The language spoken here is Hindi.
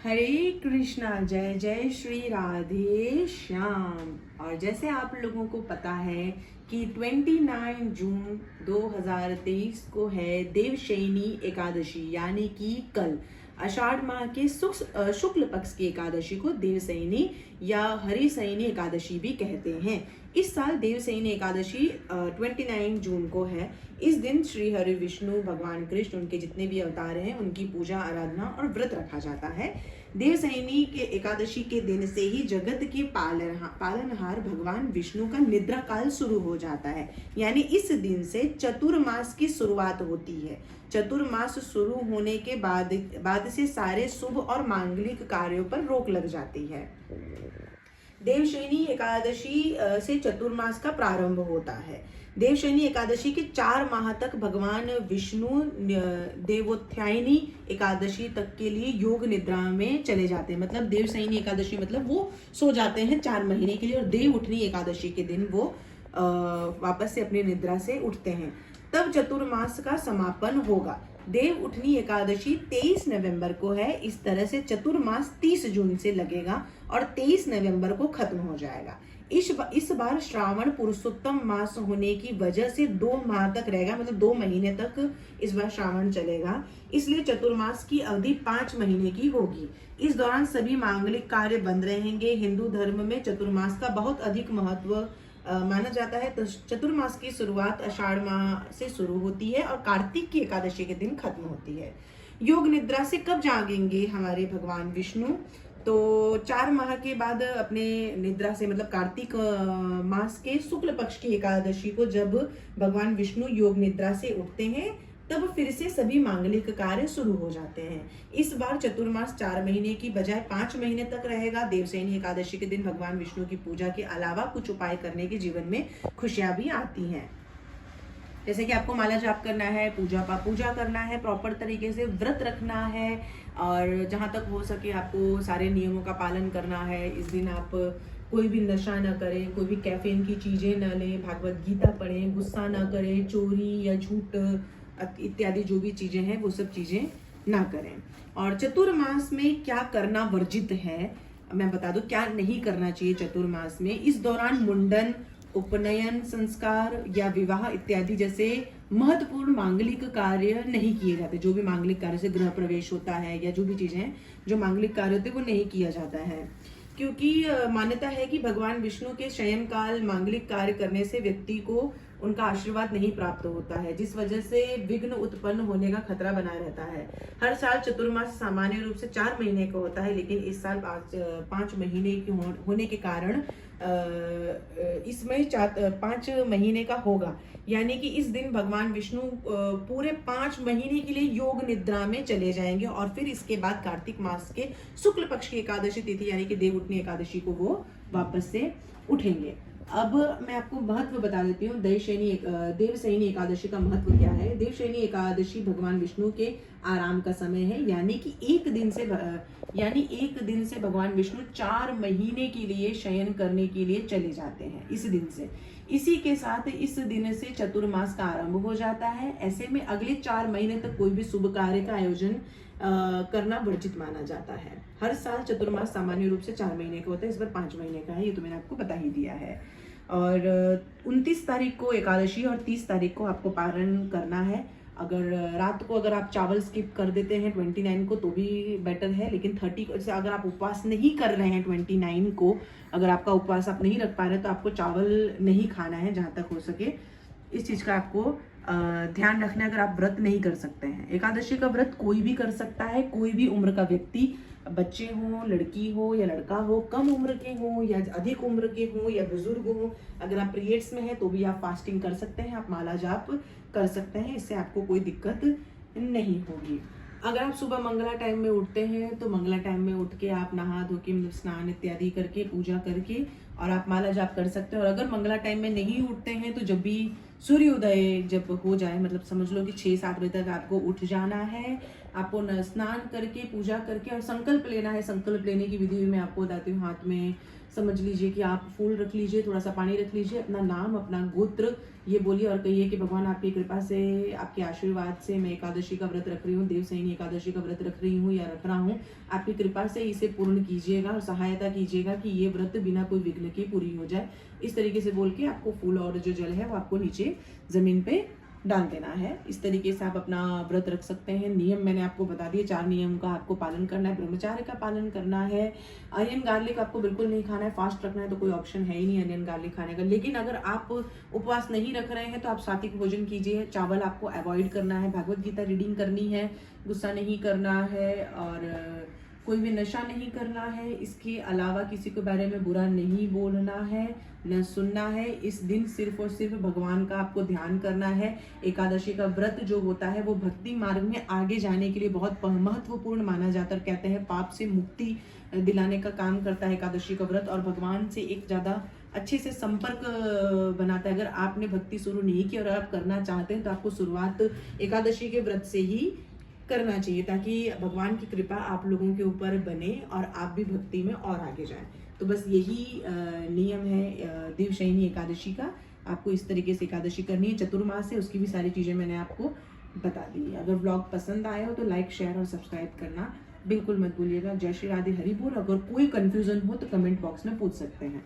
हरे कृष्णा, जय जय श्री राधे श्याम। और जैसे आप लोगों को पता है कि 29 जून 2023 को है देवशयनी एकादशी, यानी कि कल आषाढ़ माह के शुक्ल पक्ष की एकादशी को देवशयनी या हरिशयनी एकादशी भी कहते हैं। इस साल देवशयनी एकादशी 29 जून को है। इस दिन श्री हरि विष्णु भगवान कृष्ण, उनके जितने भी अवतार हैं, उनकी पूजा आराधना और व्रत रखा जाता है। देवशयनी के एकादशी के दिन से ही जगत के पालनहार भगवान विष्णु का निद्रा काल शुरू हो जाता है, यानी इस दिन से चतुर्मास की शुरुआत होती है। चतुर्मास शुरू होने के बाद से सारे शुभ और मांगलिक कार्यों पर रोक लग जाती है। देवशयनी एकादशी से चतुर्मास का प्रारंभ होता है। देवशयनी एकादशी के 4 माह तक भगवान विष्णु देवोत्थायनी एकादशी तक के लिए योग निद्रा में चले जाते हैं। मतलब देवशयनी एकादशी मतलब वो सो जाते हैं 4 महीने के लिए, और देव उठनी एकादशी के दिन वो वापस से अपनी निद्रा से उठते हैं। तब चतुर्मास का समापन होगा। देव उठनी एकादशी 23 नवंबर को है। इस तरह से चतुर्मास 30 जून से लगेगा और 23 नवंबर को खत्म हो जाएगा। इस बार श्रावण पुरुषोत्तम मास होने की वजह से 2 माह तक रहेगा, मतलब 2 महीने तक इस बार श्रावण चलेगा। इसलिए चतुर्मास की अवधि 5 महीने की होगी। इस दौरान सभी मांगलिक कार्य बंद रहेंगे। हिंदू धर्म में चतुर्मास का बहुत अधिक महत्व माना जाता है। तो चतुर्मास की शुरुआत आषाढ़ माह से शुरू होती है और कार्तिक की एकादशी के दिन खत्म होती है। योग निद्रा से कब जागेंगे हमारे भगवान विष्णु? तो 4 माह के बाद अपने निद्रा से, मतलब कार्तिक मास के शुक्ल पक्ष की एकादशी को जब भगवान विष्णु योग निद्रा से उठते हैं, तब फिर से सभी मांगलिक कार्य शुरू हो जाते हैं। इस बार चतुर्मास 4 महीने की बजाय 5 महीने तक रहेगा। देवशयनी एकादशी के दिन भगवान विष्णु की पूजा के अलावा कुछ उपाय करने के जीवन में खुशियां भी आती हैं। जैसे कि आपको माला जाप करना है, पूजा करना है, प्रॉपर तरीके से व्रत रखना है, और जहां तक हो सके आपको सारे नियमों का पालन करना है। इस दिन आप कोई भी नशा न करें, कोई भी कैफीन की चीजें न लें, भागवत गीता पढ़ें, गुस्सा न करें, चोरी या झूठ इत्यादि जो भी चीजें हैं वो सब चीजें ना करें। और चतुर्मास में क्या करना वर्जित है, मैं बता दूं क्या नहीं करना चाहिए चतुर्मास में। इस दौरान मुंडन, उपनयन संस्कार या विवाह इत्यादि जैसे महत्वपूर्ण मांगलिक कार्य नहीं किए जाते। जो भी मांगलिक कार्य से गृह प्रवेश होता है या जो भी चीजें हैं जो मांगलिक कार्य होते हैं वो नहीं किया जाता है, क्योंकि मान्यता है कि भगवान विष्णु के शयन काल मांगलिक कार्य करने से व्यक्ति को उनका आशीर्वाद नहीं प्राप्त होता है, जिस वजह से विघ्न उत्पन्न होने का खतरा बना रहता है। हर साल चतुर्मास सामान्य रूप से 4 महीने का होता है, लेकिन इस साल 5 महीने के होने के कारण इसमें 5 महीने का होगा। यानी कि इस दिन भगवान विष्णु पूरे 5 महीने के लिए योग निद्रा में चले जाएंगे, और फिर इसके बाद कार्तिक मास के शुक्ल पक्ष की एकादशी तिथि यानी कि देव उठनी एकादशी को वो वापस से उठेंगे। अब मैं आपको महत्व बता देती हूँ देवशयनी एकादशी का महत्व क्या है। देवशयनी एकादशी भगवान विष्णु के आराम का समय है, यानी कि एक दिन से भगवान विष्णु 4 महीने के लिए शयन करने के लिए चले जाते हैं इस दिन से। इसी के साथ इस दिन से चतुर्मास का आरंभ हो जाता है। ऐसे में अगले 4 महीने तक कोई भी शुभ कार्य का आयोजन करना वर्जित माना जाता है। हर साल चतुर्मास सामान्य रूप से 4 महीने का होता है, इस बार 5 महीने का है, ये तो मैंने आपको बता ही दिया है। और 29 तारीख को एकादशी और 30 तारीख को आपको पारण करना है। अगर रात को अगर आप चावल स्किप कर देते हैं 29 को तो भी बेटर है, लेकिन 30 को, जैसे अगर आप उपवास नहीं कर रहे हैं 29 को, अगर आपका उपवास आप नहीं रख पा रहे तो आपको चावल नहीं खाना है जहाँ तक हो सके। इस चीज़ का आपको ध्यान रखना है। अगर आप व्रत नहीं कर सकते हैं, एकादशी का व्रत कोई भी कर सकता है, कोई भी उम्र का व्यक्ति, बच्चे हो, लड़की हो या लड़का हो, कम उम्र के हो या अधिक उम्र के हो या बुजुर्ग हो। अगर आप पीरियड्स में हैं तो भी आप फास्टिंग कर सकते हैं, आप माला जाप कर सकते हैं, इससे आपको कोई दिक्कत नहीं होगी। अगर आप सुबह मंगला टाइम में उठते हैं तो मंगला टाइम में उठ के आप नहा धो के स्नान इत्यादि करके पूजा करके और आप माला जाप कर सकते हैं। और अगर मंगला टाइम में नहीं उठते हैं तो जब भी सूर्योदय जब हो जाए, मतलब समझ लो कि 6-7 बजे तक आपको उठ जाना है, आपको स्नान करके पूजा करके और संकल्प लेना है। संकल्प लेने की विधि भी मैं आपको बताती हूँ। हाथ में समझ लीजिए कि आप फूल रख लीजिए, थोड़ा सा पानी रख लीजिए, अपना नाम, अपना गोत्र ये बोलिए और कहिए कि भगवान आपकी कृपा से, आपके आशीर्वाद से मैं एकादशी का व्रत रख रही हूँ, देवशयनी एकादशी का व्रत रख रही हूँ या रख रहा हूँ। आपकी कृपा से इसे पूर्ण कीजिएगा और सहायता कीजिएगा कि ये व्रत बिना कोई विघ्न के पूरी हो जाए। इस तरीके से बोल के आपको फूल और जो जल है वो आपको नीचे जमीन पे डाल देना है। इस तरीके से आप अपना व्रत रख सकते हैं। नियम मैंने आपको बता दिए, 4 नियम का आपको पालन करना है। ब्रह्मचार्य का पालन करना है। अनियन गार्लिक आपको बिल्कुल नहीं खाना है। फास्ट रखना है तो कोई ऑप्शन है ही नहीं अनियन गार्लिक खाने का। लेकिन अगर आप उपवास नहीं रख रहे हैं तो आप सात्विक भोजन कीजिए। चावल आपको अवॉइड करना है। भगवत गीता रीडिंग करनी है। गुस्सा नहीं करना है और कोई भी नशा नहीं करना है। इसके अलावा किसी के बारे में बुरा नहीं बोलना है, न सुनना है। इस दिन सिर्फ और सिर्फ भगवान का आपको ध्यान करना है। एकादशी का व्रत जो होता है वो भक्ति मार्ग में आगे जाने के लिए बहुत महत्वपूर्ण माना जाता है। कहते हैं पाप से मुक्ति दिलाने का काम करता है एकादशी का व्रत और भगवान से एक ज़्यादा अच्छे से संपर्क बनाता है। अगर आपने भक्ति शुरू नहीं की और आप करना चाहते हैं तो आपको शुरुआत एकादशी के व्रत से ही करना चाहिए ताकि भगवान की कृपा आप लोगों के ऊपर बने और आप भी भक्ति में और आगे जाएं। तो बस यही नियम है देवशयनी एकादशी का। आपको इस तरीके से एकादशी करनी है। चतुर्मास है, उसकी भी सारी चीज़ें मैंने आपको बता दी। अगर ब्लॉग पसंद आया हो तो लाइक, शेयर और सब्सक्राइब करना बिल्कुल मत भूलिएगा। जय श्री राधे, हरि बोल। अगर कोई कंफ्यूजन हो तो कमेंट बॉक्स में पूछ सकते हैं।